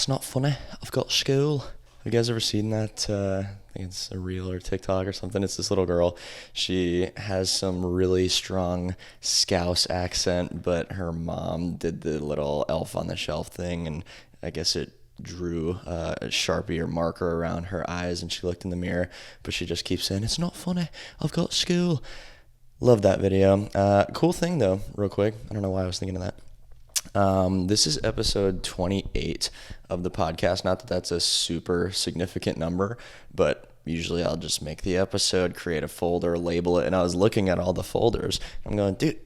That's not funny. I've got school. Have you guys ever seen that? I think it's a reel or TikTok or something. It's this little girl. She has some really strong Scouse accent, but her mom did the little elf on the shelf thing, and I guess it drew a Sharpie or marker around her eyes, and she looked in the mirror, but she just keeps saying, "It's not funny. I've got school." Love that video. Cool thing though, real quick. I don't know why I was thinking of that. This is episode 28 of the podcast. Not that that's a super significant number, but usually I'll just make the episode, create a folder, label it, and I was looking at all the folders. I'm going, dude,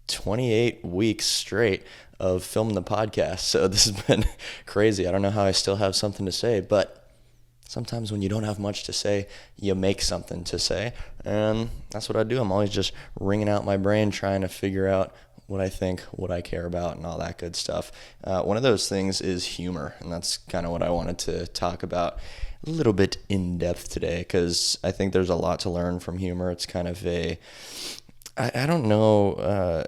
28 weeks straight of filming the podcast. So this has been crazy. I don't know how I still have something to say, but sometimes when you don't have much to say, you make something to say. And that's what I do. I'm always just wringing out my brain trying to figure out what I think, what I care about, and all that good stuff. One of those things is humor, and that's kind of what I wanted to talk about a little bit in depth today, because I think there's a lot to learn from humor. It's kind of I don't know,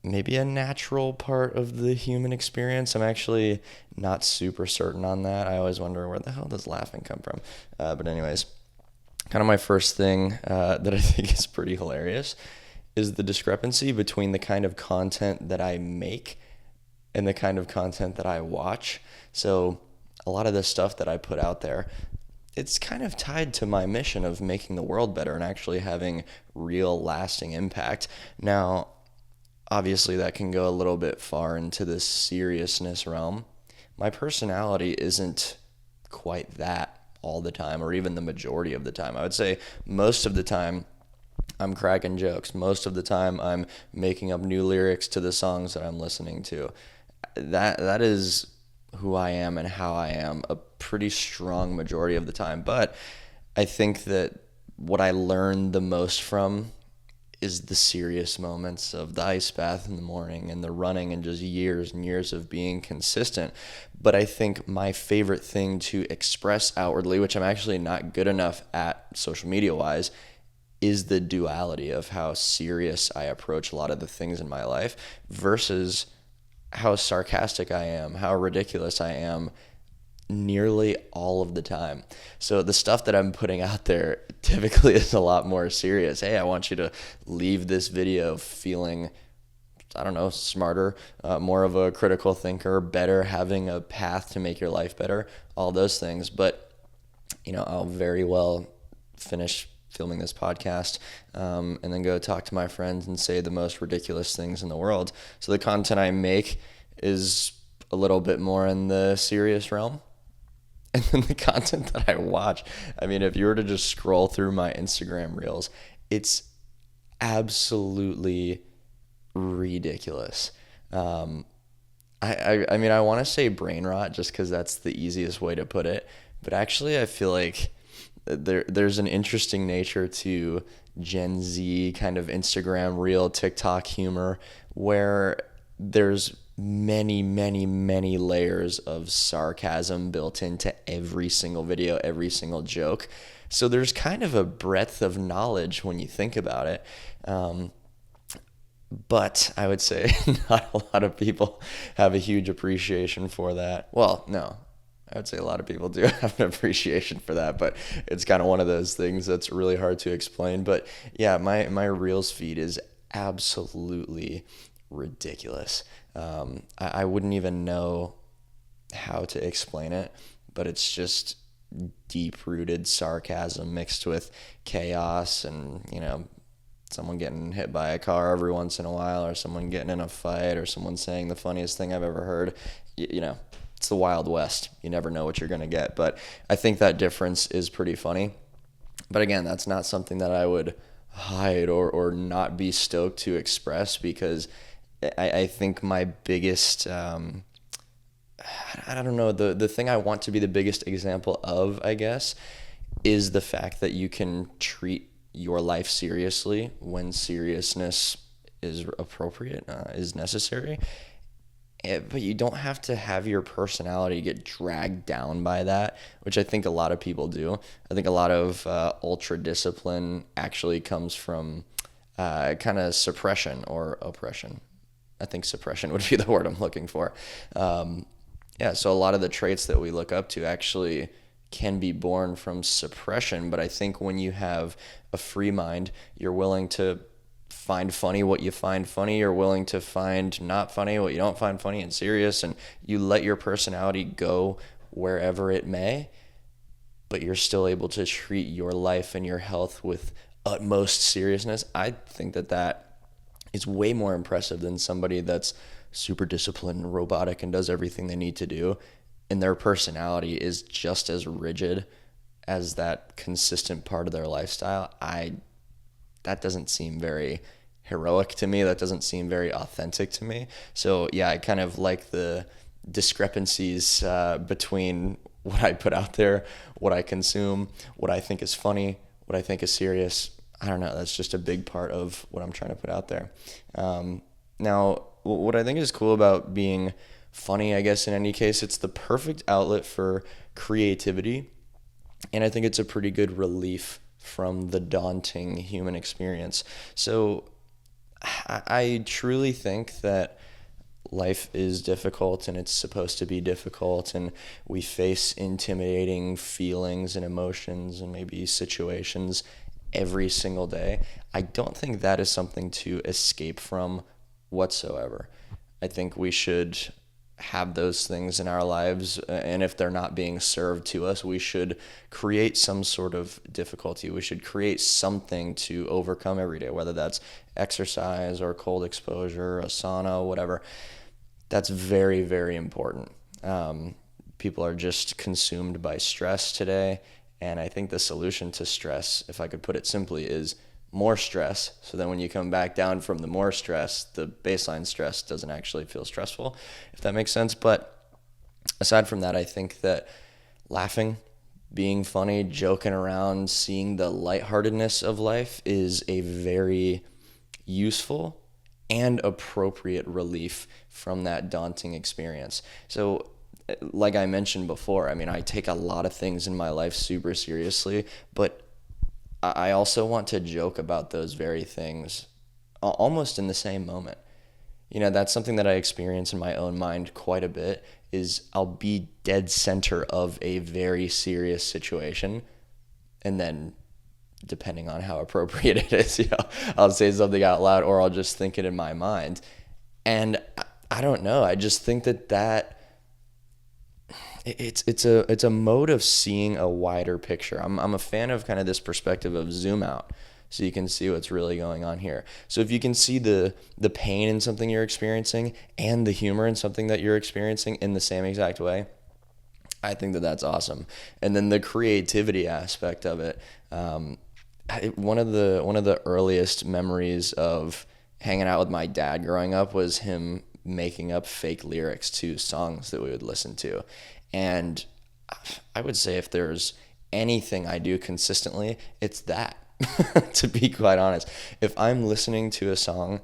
maybe a natural part of the human experience. I'm actually not super certain on that. I always wonder, where the hell does laughing come from? But anyways, kind of my first thing that I think is pretty hilarious is the discrepancy between the kind of content that I make and the kind of content that I watch. So a lot of the stuff that I put out there, it's kind of tied to my mission of making the world better and actually having real lasting impact. Now, obviously that can go a little bit far into the seriousness realm. My personality isn't quite that all the time, or even the majority of the time. I would say most of the time I'm cracking jokes. Most of the time I'm making up new lyrics to the songs that I'm listening to. That is who I am and how I am a pretty strong majority of the time. But I think that what I learned the most from is the serious moments of the ice bath in the morning and the running and just years and years of being consistent. But I think my favorite thing to express outwardly, which I'm actually not good enough at social media wise, is the duality of how serious I approach a lot of the things in my life versus how sarcastic I am, how ridiculous I am nearly all of the time. So the stuff that I'm putting out there typically is a lot more serious. Hey, I want you to leave this video feeling, I don't know, smarter, more of a critical thinker, better, having a path to make your life better, all those things. But, I'll very well finish filming this podcast and then go talk to my friends and say the most ridiculous things in the world. So the content I make is a little bit more in the serious realm. And then the content that I watch, I mean, if you were to just scroll through my Instagram reels, it's absolutely ridiculous. I mean, I want to say brain rot just because that's the easiest way to put it. But actually, I feel like there's an interesting nature to Gen Z kind of Instagram reel, TikTok humor, where there's many, many, many layers of sarcasm built into every single video, every single joke. So there's kind of a breadth of knowledge when you think about it. But I would say not a lot of people have a huge appreciation for that. Well, no, I would say a lot of people do have an appreciation for that, but it's kind of one of those things that's really hard to explain. But yeah, my Reels feed is absolutely ridiculous. I wouldn't even know how to explain it, but it's just deep-rooted sarcasm mixed with chaos and, someone getting hit by a car every once in a while, or someone getting in a fight, or someone saying the funniest thing I've ever heard. It's the Wild West. You never know what you're going to get. But I think that difference is pretty funny. But again, that's not something that I would hide or not be stoked to express, because I think my biggest, I don't know, the thing I want to be the biggest example of, I guess, is the fact that you can treat your life seriously when seriousness is appropriate, is necessary. But you don't have to have your personality get dragged down by that, which I think a lot of people do. I think a lot of ultra discipline actually comes from kind of suppression or oppression. I think suppression would be the word I'm looking for. Yeah, so a lot of the traits that we look up to actually can be born from suppression, but I think when you have a free mind, you're willing to find funny what you find funny, you're willing to find not funny what you don't find funny and serious, and you let your personality go wherever it may, but you're still able to treat your life and your health with utmost seriousness. I think that that is way more impressive than somebody that's super disciplined and robotic and does everything they need to do, and their personality is just as rigid as that consistent part of their lifestyle. I That doesn't seem very heroic to me. That doesn't seem very authentic to me. So yeah, I kind of like the discrepancies between what I put out there, what I consume, what I think is funny, what I think is serious. I don't know. That's just a big part of what I'm trying to put out there. Now, what I think is cool about being funny, I guess in any case, it's the perfect outlet for creativity. And I think it's a pretty good relief from the daunting human experience. So I truly think that life is difficult and it's supposed to be difficult, and we face intimidating feelings and emotions and maybe situations every single day. I don't think that is something to escape from whatsoever. I think we should have those things in our lives, and if they're not being served to us, we should create some sort of difficulty. We should create something to overcome every day, whether that's exercise or cold exposure, a sauna, whatever. That's very, very important. People are just consumed by stress today, and I think the solution to stress, if I could put it simply, is more stress. So then when you come back down from the more stress, the baseline stress doesn't actually feel stressful, if that makes sense. But aside from that, I think that laughing, being funny, joking around, seeing the lightheartedness of life is a very useful and appropriate relief from that daunting experience. So like I mentioned before, I mean, I take a lot of things in my life super seriously, but I also want to joke about those very things almost in the same moment. You know, that's something that I experience in my own mind quite a bit, is I'll be dead center of a very serious situation, and then depending on how appropriate it is, I'll say something out loud or I'll just think it in my mind. And I don't know, I just think that it's a mode of seeing a wider picture. I'm a fan of kind of this perspective of zoom out, so you can see what's really going on here. So if you can see the pain in something you're experiencing and the humor in something that you're experiencing in the same exact way, I think that that's awesome. And then the creativity aspect of it. One of the earliest memories of hanging out with my dad growing up was him making up fake lyrics to songs that we would listen to. And I would say if there's anything I do consistently, it's that, to be quite honest. If I'm listening to a song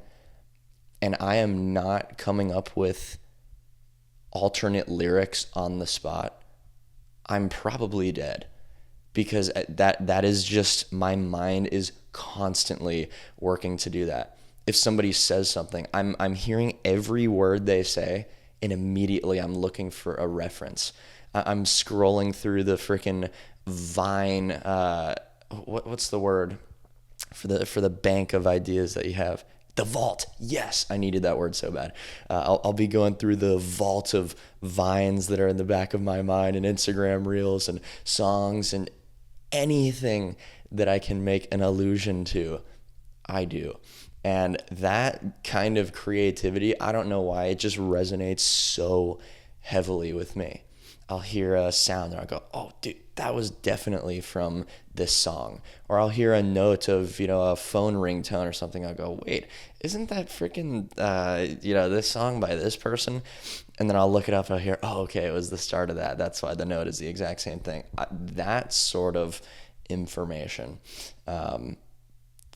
and I am not coming up with alternate lyrics on the spot, I'm probably dead, because that is just, my mind is constantly working to do that. If somebody says something, I'm hearing every word they say, and immediately I'm looking for a reference. I'm scrolling through the freaking Vine. What's the word for the bank of ideas that you have? The vault. Yes, I needed that word so bad. I'll be going through the vault of vines that are in the back of my mind, and Instagram reels and songs and anything that I can make an allusion to, I do. And that kind of creativity, I don't know why, it just resonates so heavily with me. I'll hear a sound and I'll go, oh, dude, that was definitely from this song. Or I'll hear a note of, a phone ringtone or something. I'll go, wait, isn't that freaking, this song by this person? And then I'll look it up and I'll hear, oh, okay, it was the start of that. That's why the note is the exact same thing. That sort of information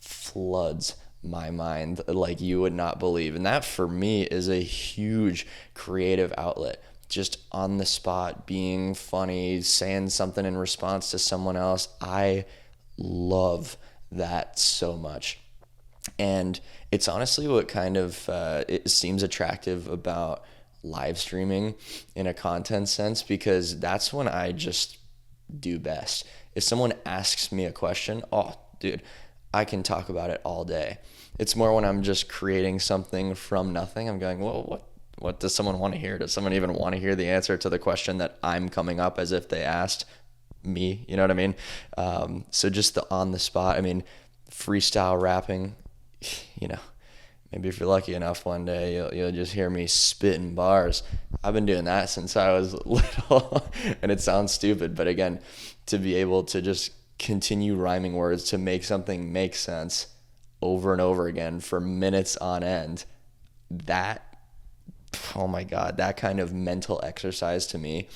floods my mind like you would not believe. And that for me is a huge creative outlet. Just on the spot, being funny, saying something in response to someone else. I love that so much. And it's honestly what kind of it seems attractive about live streaming in a content sense, because that's when I just do best. If someone asks me a question, oh, dude, I can talk about it all day. It's more when I'm just creating something from nothing. I'm going, well, what does someone want to hear? Does someone even want to hear the answer to the question that I'm coming up as if they asked me? You know what I mean? So just the on the spot. I mean, freestyle rapping, you know, maybe if you're lucky enough one day, you'll just hear me spitting bars. I've been doing that since I was little, and it sounds stupid, but again, to be able to just continue rhyming words to make something make sense over and over again for minutes on end, that, oh my God, that kind of mental exercise to me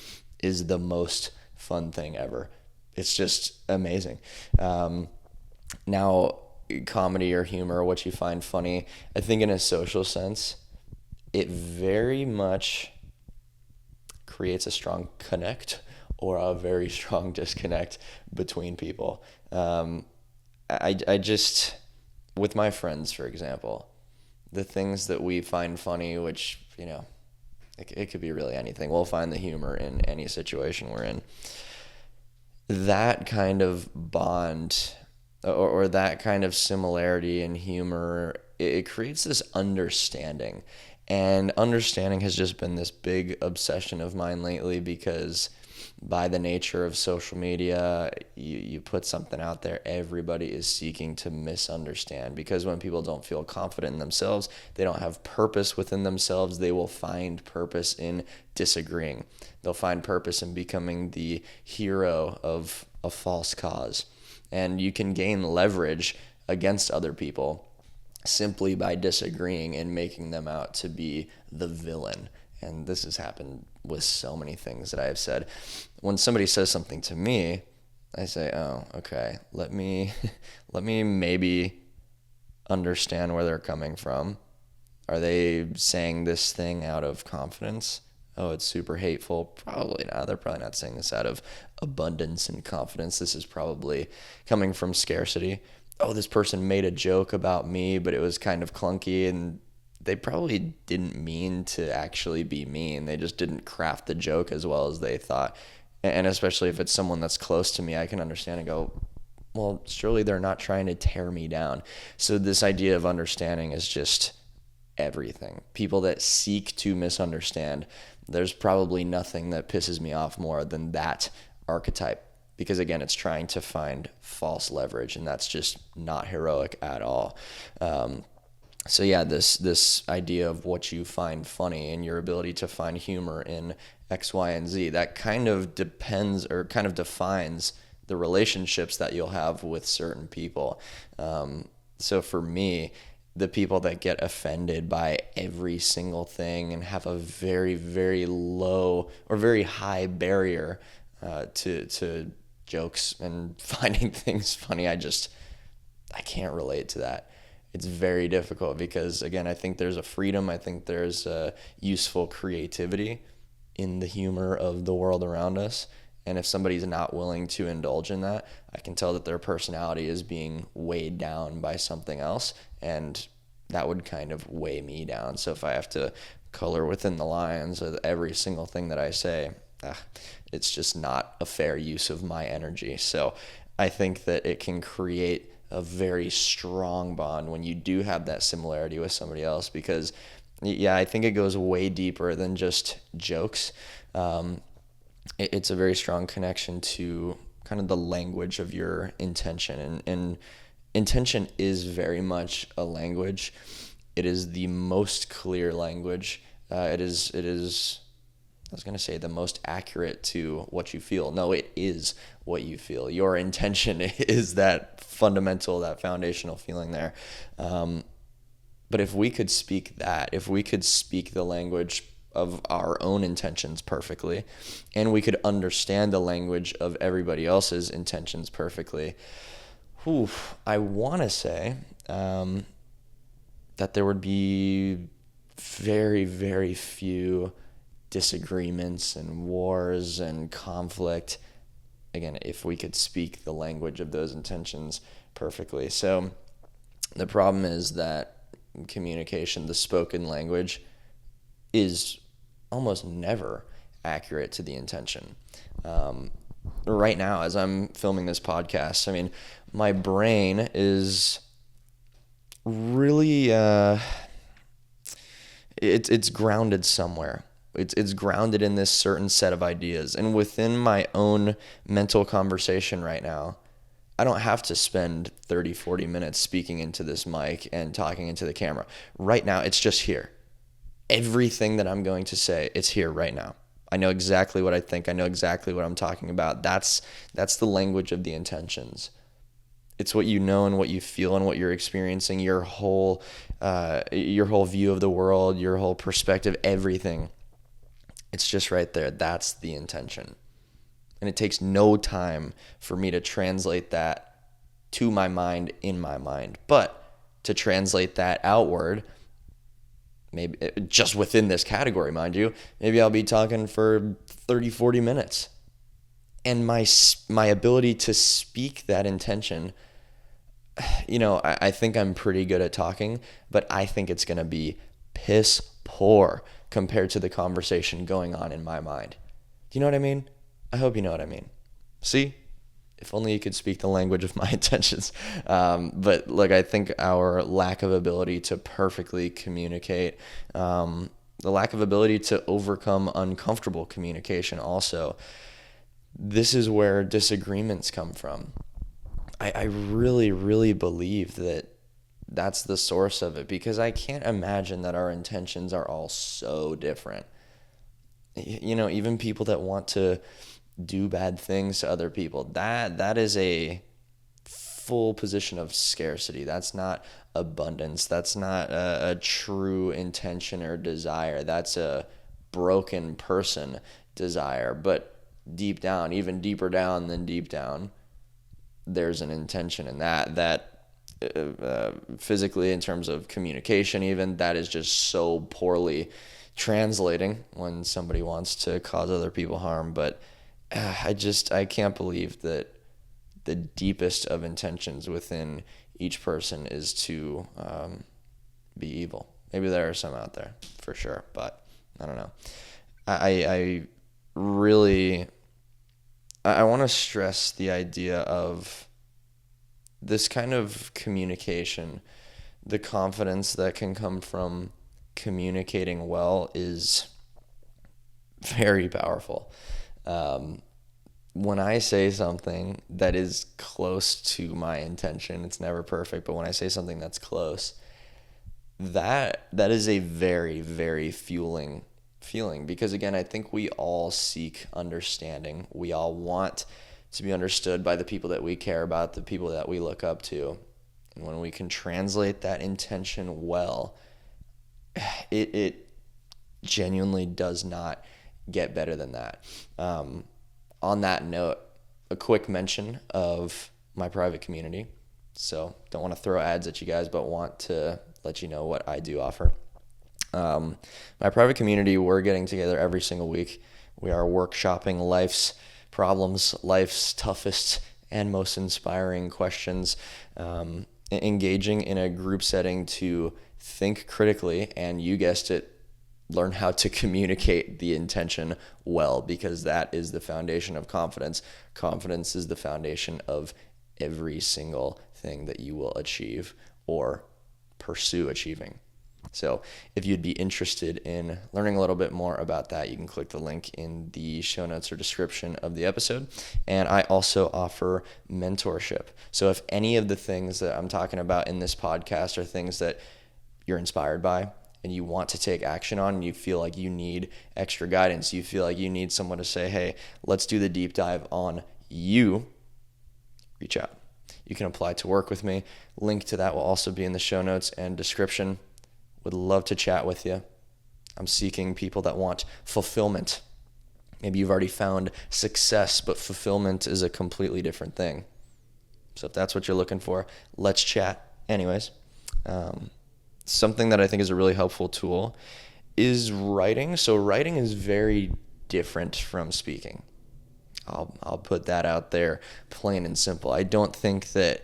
is the most fun thing ever. It's just amazing. Now, comedy or humor, what you find funny, I think in a social sense, it very much creates a strong connect or a very strong disconnect between people. I just, with my friends, for example, the things that we find funny, which, you know, it could be really anything. We'll find the humor in any situation we're in. That kind of bond or that kind of similarity in humor, it creates this understanding. And understanding has just been this big obsession of mine lately, because by the nature of social media, you put something out there, everybody is seeking to misunderstand, because when people don't feel confident in themselves, they don't have purpose within themselves, they will find purpose in disagreeing. They'll find purpose in becoming the hero of a false cause. And you can gain leverage against other people simply by disagreeing and making them out to be the villain. And this has happened with so many things that I have said. When somebody says something to me, I say, oh, okay, let me maybe understand where they're coming from. Are they saying this thing out of confidence? Oh, it's super hateful. Probably not. They're probably not saying this out of abundance and confidence. This is probably coming from scarcity. Oh, this person made a joke about me, but it was kind of clunky, and they probably didn't mean to actually be mean. They just didn't craft the joke as well as they thought. And especially if it's someone that's close to me, I can understand and go, well, surely they're not trying to tear me down. So this idea of understanding is just everything. People that seek to misunderstand, there's probably nothing that pisses me off more than that archetype, because again, it's trying to find false leverage, and that's just not heroic at all. So yeah, this idea of what you find funny and your ability to find humor in X, Y, and Z, that kind of depends or kind of defines the relationships that you'll have with certain people. So for me, the people that get offended by every single thing and have a very, very low or very high barrier to jokes and finding things funny, I can't relate to that. It's very difficult because, again, I think there's a freedom. I think there's a useful creativity in the humor of the world around us. And if somebody's not willing to indulge in that, I can tell that their personality is being weighed down by something else, and that would kind of weigh me down. So if I have to color within the lines of every single thing that I say, it's just not a fair use of my energy. So I think that it can create a very strong bond when you do have that similarity with somebody else, because yeah, I think it goes way deeper than just jokes. It's a very strong connection to kind of the language of your intention, and intention is very much a language. It is the most clear language. It is I was going to say the most accurate to what you feel. No, it is what you feel. Your intention is that fundamental, that foundational feeling there. But if we could speak that, if we could speak the language of our own intentions perfectly, and we could understand the language of everybody else's intentions perfectly, I want to say that there would be very, very few disagreements and wars and conflict, again, if we could speak the language of those intentions perfectly. So the problem is that communication, the spoken language, is almost never accurate to the intention. Right now, as I'm filming this podcast, I mean, my brain is really it's grounded somewhere. It's grounded in this certain set of ideas, and within my own mental conversation right now, I don't have to spend 30-40 minutes speaking into this mic and talking into the camera. Right now, it's just here. Everything that I'm going to say, it's here right now. I know exactly what I think. I know exactly what I'm talking about. That's the language of the intentions. It's what you know and what you feel and what you're experiencing, your whole view of the world, your whole perspective, everything. It's just right there. That's the intention. And it takes no time for me to translate that to my mind in my mind. But to translate that outward, maybe just within this category, mind you, maybe I'll be talking for 30, 40 minutes. And my ability to speak that intention, I think I'm pretty good at talking, but I think it's going to be piss poor compared to the conversation going on in my mind. Do you know what I mean? I hope you know what I mean. See? If only you could speak the language of my intentions. But look, I think our lack of ability to perfectly communicate, the lack of ability to overcome uncomfortable communication also, this is where disagreements come from. I really, really believe that that's the source of it, because I can't imagine that our intentions are all so different. Even people that want to do bad things to other people, that is a full position of scarcity. That's not abundance. That's not a true intention or desire. That's a broken person desire. But deep down, even deeper down than deep down, there's an intention in that physically, in terms of communication, even that is just so poorly translating when somebody wants to cause other people harm. But I can't believe that the deepest of intentions within each person is to be evil. Maybe there are some out there for sure, but I don't know. I really want to stress the idea of this kind of communication. The confidence that can come from communicating well is very powerful. When I say something that is close to my intention, it's never perfect, but when I say something that's close, that is a very, very fueling feeling, because again, I think we all seek understanding. We all want to be understood by the people that we care about, the people that we look up to. And when we can translate that intention well, it genuinely does not get better than that. On that note, a quick mention of my private community. So don't want to throw ads at you guys, but want to let you know what I do offer. My private community, we're getting together every single week. We are workshopping life's problems, life's toughest and most inspiring questions, engaging in a group setting to think critically, and you guessed it, learn how to communicate the intention well, because that is the foundation of confidence. Confidence is the foundation of every single thing that you will achieve or pursue achieving. So if you'd be interested in learning a little bit more about that, you can click the link in the show notes or description of the episode. And I also offer mentorship. So if any of the things that I'm talking about in this podcast are things that you're inspired by and you want to take action on, and you feel like you need extra guidance, you feel like you need someone to say, hey, let's do the deep dive on you, reach out. You can apply to work with me. Link to that will also be in the show notes and description. Would love to chat with you. I'm seeking people that want fulfillment. Maybe you've already found success, but fulfillment is a completely different thing. So if that's what you're looking for, let's chat. Anyways, something that I think is a really helpful tool is writing. So writing is very different from speaking. I'll put that out there plain and simple. I don't think that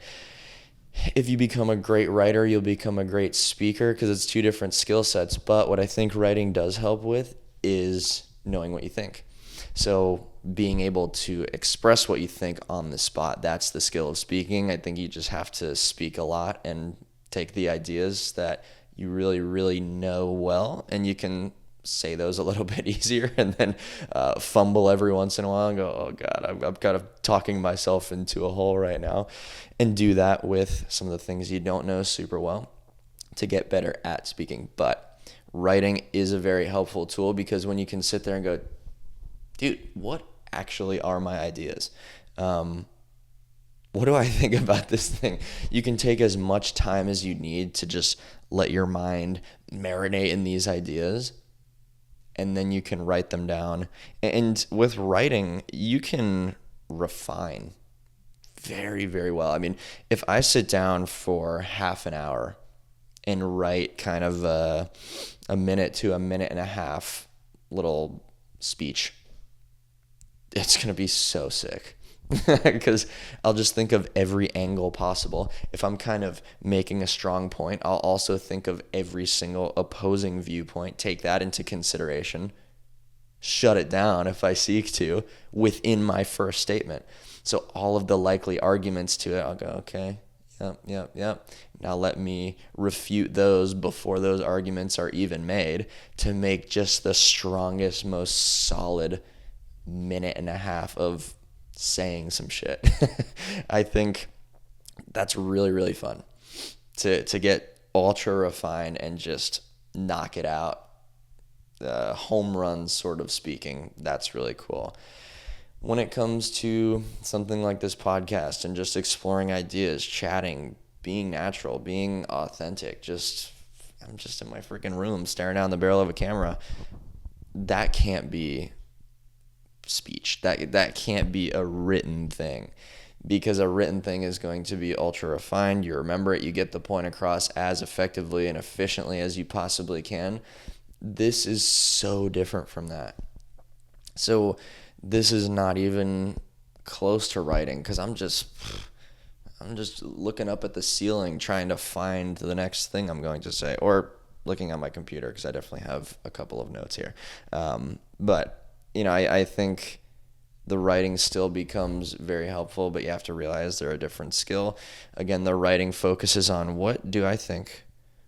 if you become a great writer, you'll become a great speaker, because it's two different skill sets. But what I think writing does help with is knowing what you think. So being able to express what you think on the spot, that's the skill of speaking. I think you just have to speak a lot and take the ideas that you really, really know well, and you can say those a little bit easier, and then fumble every once in a while and go, oh God, I'm kind of talking myself into a hole right now, and do that with some of the things you don't know super well to get better at speaking. But writing is a very helpful tool, because when you can sit there and go, dude, what actually are my ideas? What do I think about this thing? You can take as much time as you need to just let your mind marinate in these ideas, and then you can write them down. And with writing, you can refine very, very well. I mean, if I sit down for half an hour and write kind of a minute to a minute and a half little speech, it's going to be so sick. Because I'll just think of every angle possible. If I'm kind of making a strong point, I'll also think of every single opposing viewpoint, take that into consideration, shut it down if I seek to within my first statement. So all of the likely arguments to it, I'll go, okay, yep. Now let me refute those before those arguments are even made, to make just the strongest, most solid minute and a half of saying some shit. I think that's really, really fun to get ultra refined and just knock it out. Home runs sort of speaking. That's really cool. When it comes to something like this podcast and just exploring ideas, chatting, being natural, being authentic, I'm just in my freaking room staring down the barrel of a camera. That can't be speech. That can't be a written thing, because a written thing is going to be ultra refined. You remember it, you get the point across as effectively and efficiently as you possibly can. This is so different from that. So this is not even close to writing, because I'm just looking up at the ceiling trying to find the next thing I'm going to say, or looking at my computer, because I definitely have a couple of notes here. But I think the writing still becomes very helpful, but you have to realize they're a different skill. Again, the writing focuses on, what do I think?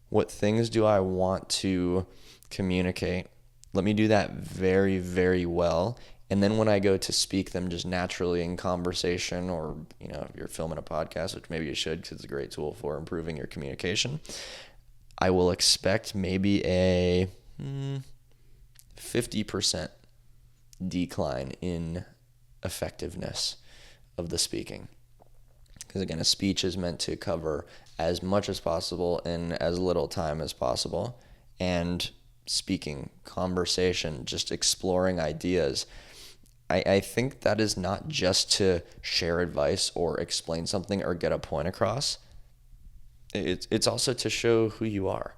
What things do I want to communicate? Let me do that very, very well. And then when I go to speak them just naturally in conversation, or, if you're filming a podcast, which maybe you should, because it's a great tool for improving your communication, I will expect maybe a 50% decline in effectiveness of the speaking. Because again, a speech is meant to cover as much as possible in as little time as possible. And speaking, conversation, just exploring ideas, I think that is not just to share advice or explain something or get a point across. It's also to show who you are.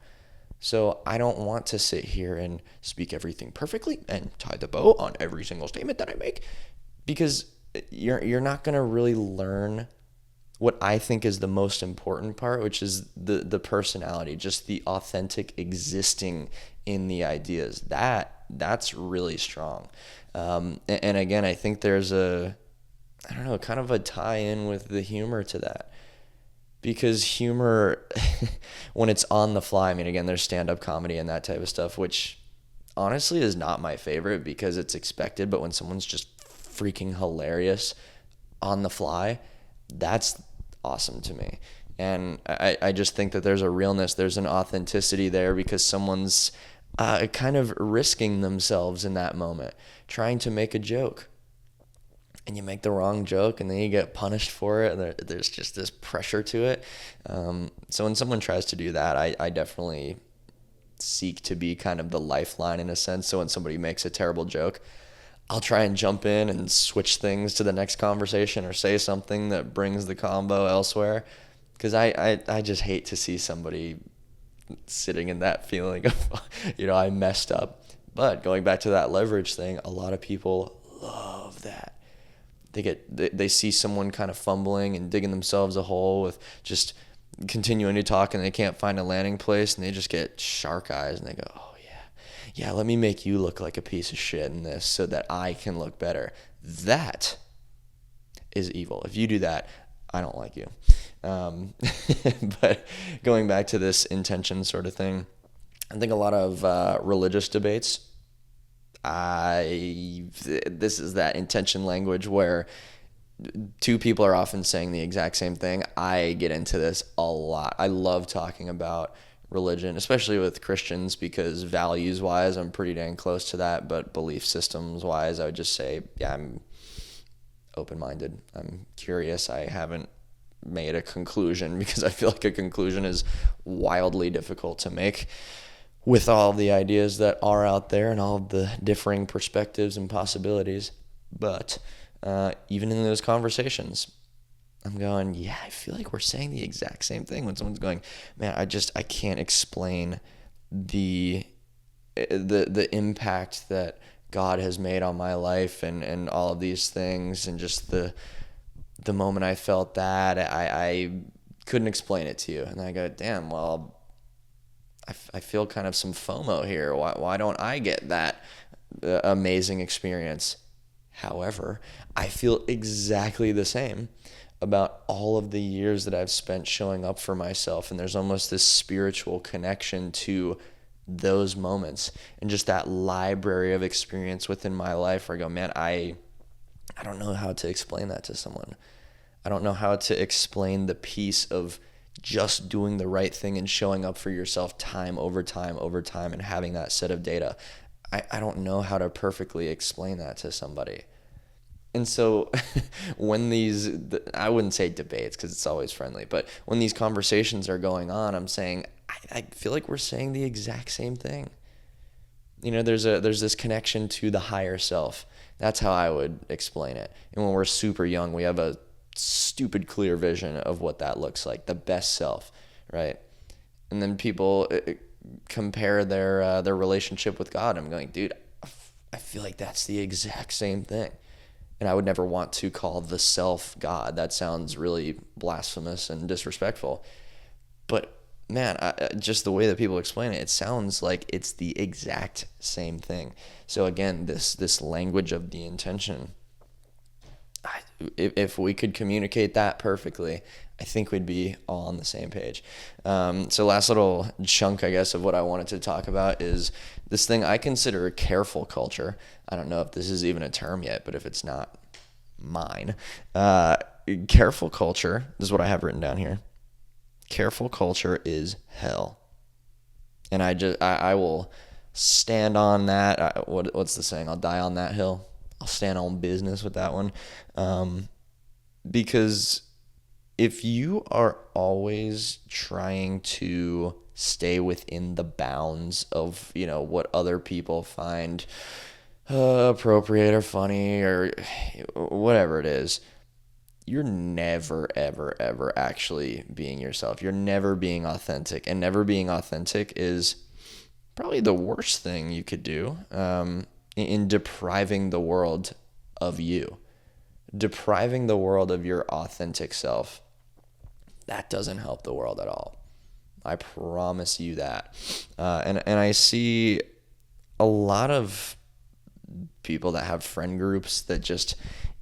So I don't want to sit here and speak everything perfectly and tie the bow on every single statement that I make, because you're not going to really learn what I think is the most important part, which is the personality, just the authentic existing in the ideas. That's really strong. And again, I think there's kind of a tie-in with the humor to that. Because humor, when it's on the fly, I mean, again, there's stand-up comedy and that type of stuff, which honestly is not my favorite because it's expected. But when someone's just freaking hilarious on the fly, that's awesome to me. And I just think that there's a realness, there's an authenticity there, because someone's kind of risking themselves in that moment, trying to make a joke. And you make the wrong joke, and then you get punished for it, and there's just this pressure to it. So when someone tries to do that, I definitely seek to be kind of the lifeline in a sense. So when somebody makes a terrible joke, I'll try and jump in and switch things to the next conversation, or say something that brings the combo elsewhere. Because I just hate to see somebody sitting in that feeling of, I messed up. But going back to that leverage thing, a lot of people love that. They see someone kind of fumbling and digging themselves a hole with just continuing to talk, and they can't find a landing place, and they just get shark eyes, and they go, oh yeah, let me make you look like a piece of shit in this so that I can look better. That is evil. If you do that, I don't like you. But going back to this intention sort of thing, I think a lot of religious debates, this is that intention language where two people are often saying the exact same thing. I get into this a lot. I love talking about religion, especially with Christians, because values wise, I'm pretty dang close to that. But belief systems wise, I would just say, yeah, I'm open-minded. I'm curious. I haven't made a conclusion because I feel like a conclusion is wildly difficult to make with all the ideas that are out there and all of the differing perspectives and possibilities. But even in those conversations, I'm going, yeah, I feel like we're saying the exact same thing. When someone's going, man, I can't explain the impact that God has made on my life and all of these things, and just the moment I felt that, I couldn't explain it to you. And I go, damn, well, I feel kind of some FOMO here. Why don't I get that amazing experience? However, I feel exactly the same about all of the years that I've spent showing up for myself. And there's almost this spiritual connection to those moments and just that library of experience within my life where I go, man, I don't know how to explain that to someone. I don't know how to explain the piece of just doing the right thing and showing up for yourself time over time and having that set of data. I don't know how to perfectly explain that to somebody. And so when I wouldn't say debates because it's always friendly, but when these conversations are going on, I'm saying, I feel like we're saying the exact same thing. You know, there's this connection to the higher self. That's how I would explain it. And when we're super young, we have a stupid clear vision of what that looks like, the best self, right? And then people compare their relationship with God. I'm going, dude, I feel like that's the exact same thing. And I would never want to call the self God. That sounds really blasphemous and disrespectful. But man, just the way that people explain it, it sounds like it's the exact same thing. So again, this language of the intention, if we could communicate that perfectly, I think we'd be all on the same page. So last little chunk, I guess, of what I wanted to talk about is this thing I consider careful culture. I don't know if this is even a term yet, but if it's not, mine. Careful culture, this is what I have written down here. Careful culture is hell. And I will stand on that. What's the saying? I'll die on that hill. I'll stand on business with that one. Because if you are always trying to stay within the bounds of, you know, what other people find appropriate or funny or whatever it is, you're never, ever, ever actually being yourself. You're never being authentic. And never being authentic is probably the worst thing you could do in depriving the world of you. Depriving the world of your authentic self. That doesn't help the world at all. I promise you that. And I see a lot of people that have friend groups that just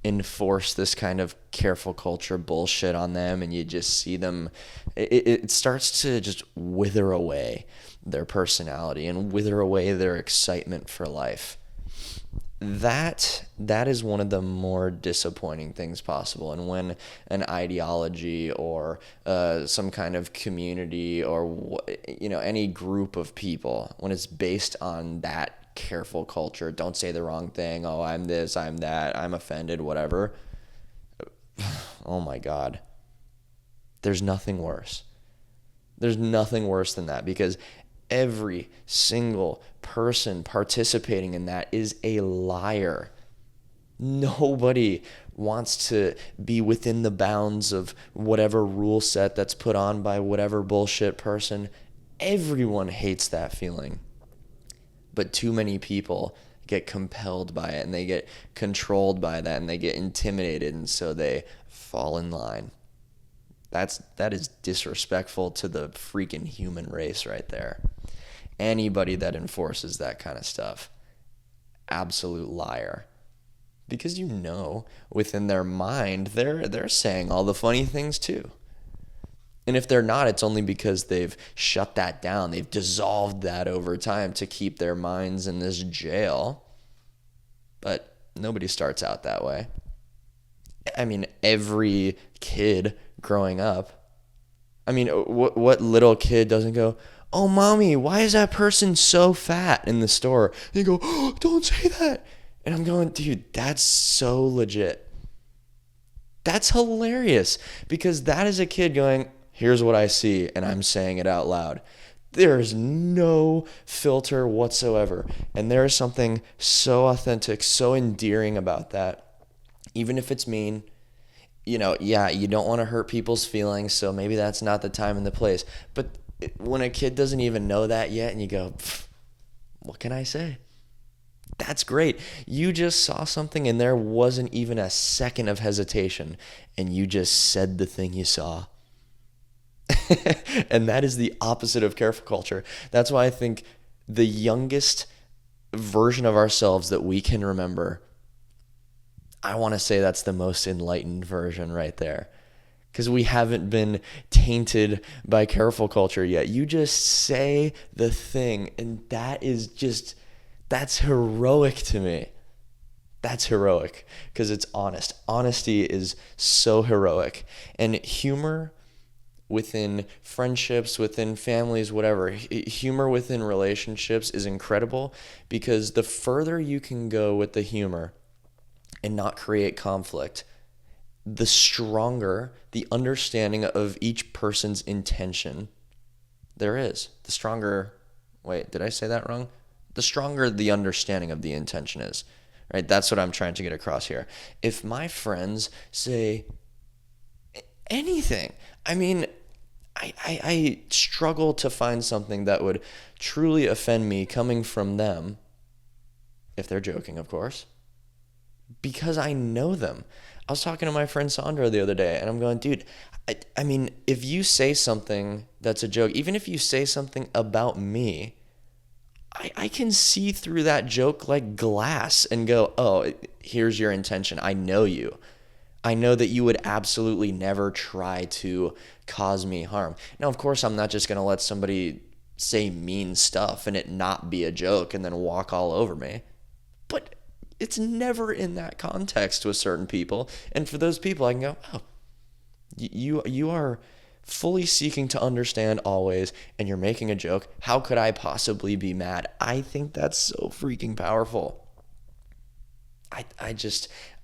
enforce this kind of careful culture bullshit on them, and you just see them, it starts to just wither away their personality and wither away their excitement for life. That is one of the more disappointing things possible. And when an ideology or some kind of community or, you know, any group of people, when it's based on that careful culture, don't say the wrong thing, oh, I'm this, I'm that, I'm offended, whatever. Oh my God. There's nothing worse. There's nothing worse than that, because every single person participating in that is a liar. Nobody wants to be within the bounds of whatever rule set that's put on by whatever bullshit person. Everyone hates that feeling. But too many people get compelled by it, and they get controlled by that, and they get intimidated, and so they fall in line. That is disrespectful to the freaking human race right there. Anybody that enforces that kind of stuff, absolute liar. Because within their mind, they're saying all the funny things too. And if they're not, it's only because they've shut that down. They've dissolved that over time to keep their minds in this jail. But nobody starts out that way. I mean, every kid growing up, I mean, what little kid doesn't go, "Oh, mommy, why is that person so fat in the store?" And you go, "Oh, don't say that." And I'm going, dude, that's so legit. That's hilarious, because that is a kid going, "Here's what I see," and I'm saying it out loud. There's no filter whatsoever. And there is something so authentic, so endearing about that. Even if it's mean, yeah, you don't want to hurt people's feelings, so maybe that's not the time and the place. But when a kid doesn't even know that yet, and you go, what can I say? That's great. You just saw something and there wasn't even a second of hesitation, and you just said the thing you saw. And that is the opposite of careful culture. That's why I think the youngest version of ourselves that we can remember, I want to say that's the most enlightened version right there. Because we haven't been tainted by careful culture yet. You just say the thing, and that's heroic to me. That's heroic because it's honest. Honesty is so heroic. And humor within friendships, within families, whatever, humor within relationships is incredible, because the further you can go with the humor and not create conflict, the stronger the understanding of each person's intention there is. The stronger, wait, did I say that wrong? The stronger the understanding of the intention is, right? That's what I'm trying to get across here. If my friends say anything, I mean, I struggle to find something that would truly offend me coming from them, if they're joking, of course, because I know them. I was talking to my friend Sandra the other day, and I'm going, dude, I mean, if you say something that's a joke, even if you say something about me, I can see through that joke like glass and go, oh, here's your intention. I know you. I know that you would absolutely never try to cause me harm. Now, of course, I'm not just going to let somebody say mean stuff and it not be a joke and then walk all over me. But it's never in that context with certain people. And for those people, I can go, oh, you are fully seeking to understand always, and you're making a joke. How could I possibly be mad? I think that's so freaking powerful. I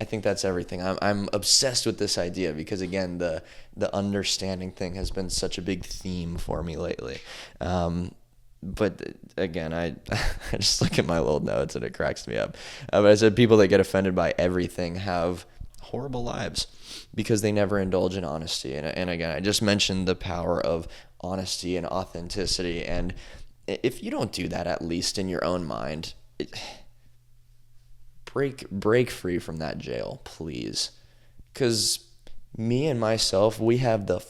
think that's everything. I'm obsessed with this idea because, again, the understanding thing has been such a big theme for me lately. But again, I just look at my little notes and it cracks me up. But I said people that get offended by everything have horrible lives because they never indulge in honesty. And again, I just mentioned the power of honesty and authenticity. And if you don't do that, at least in your own mind, break free from that jail, please. Because me and myself, we have the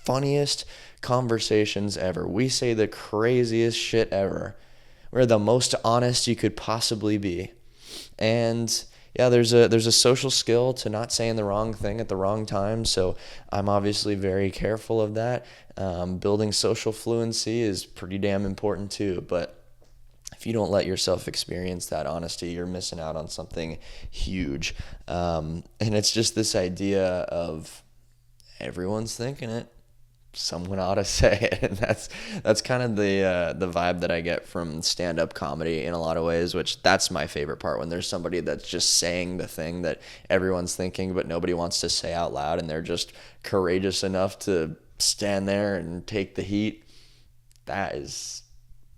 funniest conversations ever. We say the craziest shit ever. We're the most honest you could possibly be. And yeah, there's a social skill to not saying the wrong thing at the wrong time. So I'm obviously very careful of that. Building social fluency is pretty damn important too. But if you don't let yourself experience that honesty, you're missing out on something huge. And it's just this idea of everyone's thinking it. Someone ought to say it. And that's kind of the vibe that I get from stand-up comedy in a lot of ways, which that's my favorite part, when there's somebody that's just saying the thing that everyone's thinking but nobody wants to say out loud, and they're just courageous enough to stand there and take the heat. That is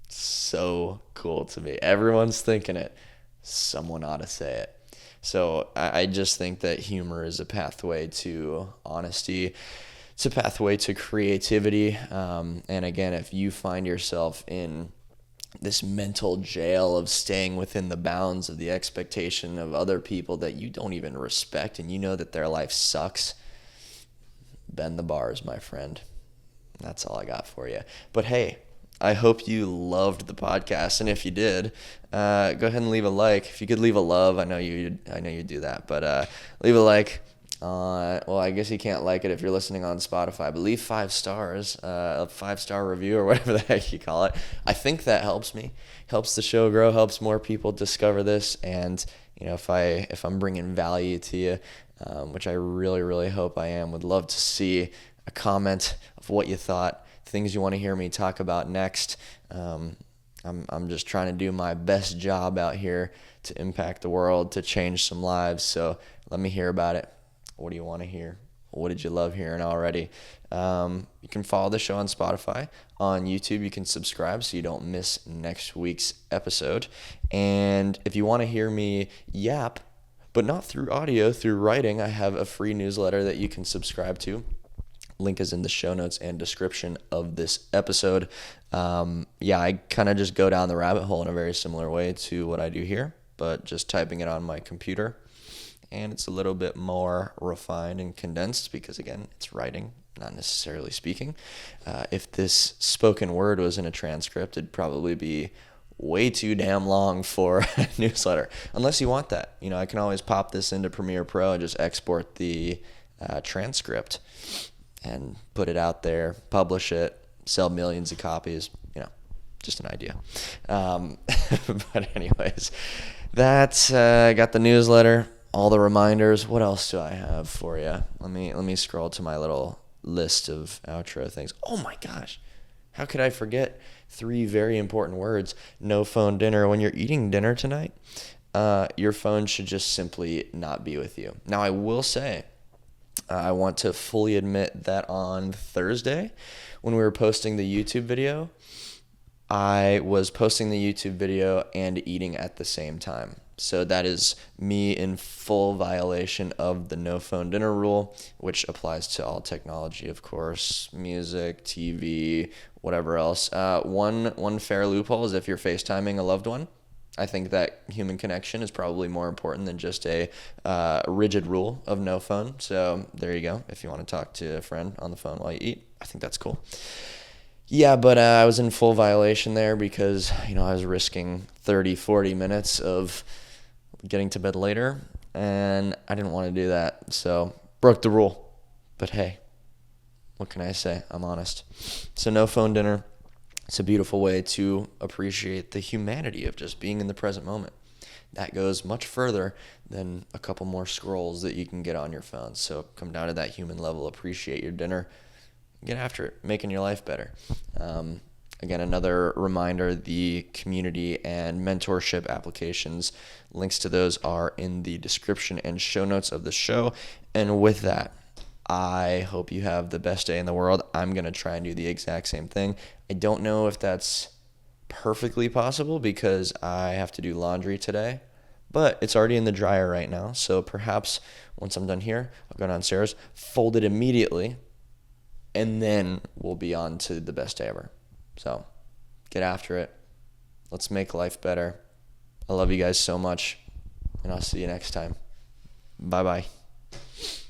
so cool to me. Everyone's thinking it. Someone ought to say it. So I just think that humor is a pathway to honesty. It's a pathway to creativity. And again, if you find yourself in this mental jail of staying within the bounds of the expectation of other people that you don't even respect, and you know that their life sucks, bend the bars, my friend. That's all I got for you. But hey, I hope you loved the podcast, and if you did, go ahead and leave a like. If you could leave a love, I know you do that, but leave a like. Well, I guess you can't like it if you're listening on Spotify, but leave 5 stars, a 5-star review or whatever the heck you call it. I think that helps me, helps the show grow, helps more people discover this, and if I'm bringing value to you, which I really, really hope I am, would love to see a comment of what you thought, things you want to hear me talk about next. I'm just trying to do my best job out here to impact the world, to change some lives. So let me hear about it. What do you want to hear? What did you love hearing already? You can follow the show on Spotify. On YouTube, you can subscribe so you don't miss next week's episode. And if you want to hear me yap, but not through audio, through writing, I have a free newsletter that you can subscribe to. Link is in the show notes and description of this episode. I kind of just go down the rabbit hole in a very similar way to what I do here, but just typing it on my computer. And it's a little bit more refined and condensed because, again, it's writing, not necessarily speaking. If this spoken word was in a transcript, it'd probably be way too damn long for a newsletter, unless you want that. I can always pop this into Premiere Pro and just export the transcript and put it out there, publish it, sell millions of copies, just an idea. But anyways, I got the newsletter, all the reminders. What else do I have for you? Let me scroll to my little list of outro things. Oh my gosh, how could I forget 3 very important words? No phone dinner. When you're eating dinner tonight, your phone should just simply not be with you. Now, I will say, I want to fully admit that on Thursday, when we were posting the YouTube video, I was posting the YouTube video and eating at the same time. So that is me in full violation of the no phone dinner rule, which applies to all technology, of course, music, TV, whatever else. One fair loophole is if you're FaceTiming a loved one. I think that human connection is probably more important than just a rigid rule of no phone. So there you go. If you want to talk to a friend on the phone while you eat, I think that's cool. Yeah, but I was in full violation there because, I was risking 30, 40 minutes of getting to bed later, and I didn't want to do that. So broke the rule. But hey, what can I say? I'm honest. So no phone dinner. It's a beautiful way to appreciate the humanity of just being in the present moment. That goes much further than a couple more scrolls that you can get on your phone. So come down to that human level, appreciate your dinner, get after it, making your life better. Again, another reminder, the community and mentorship applications, links to those are in the description and show notes of the show. And with that, I hope you have the best day in the world. I'm going to try and do the exact same thing. I don't know if that's perfectly possible because I have to do laundry today, but it's already in the dryer right now. So perhaps once I'm done here, I'll go downstairs, fold it immediately, and then we'll be on to the best day ever. So get after it. Let's make life better. I love you guys so much, and I'll see you next time. Bye-bye.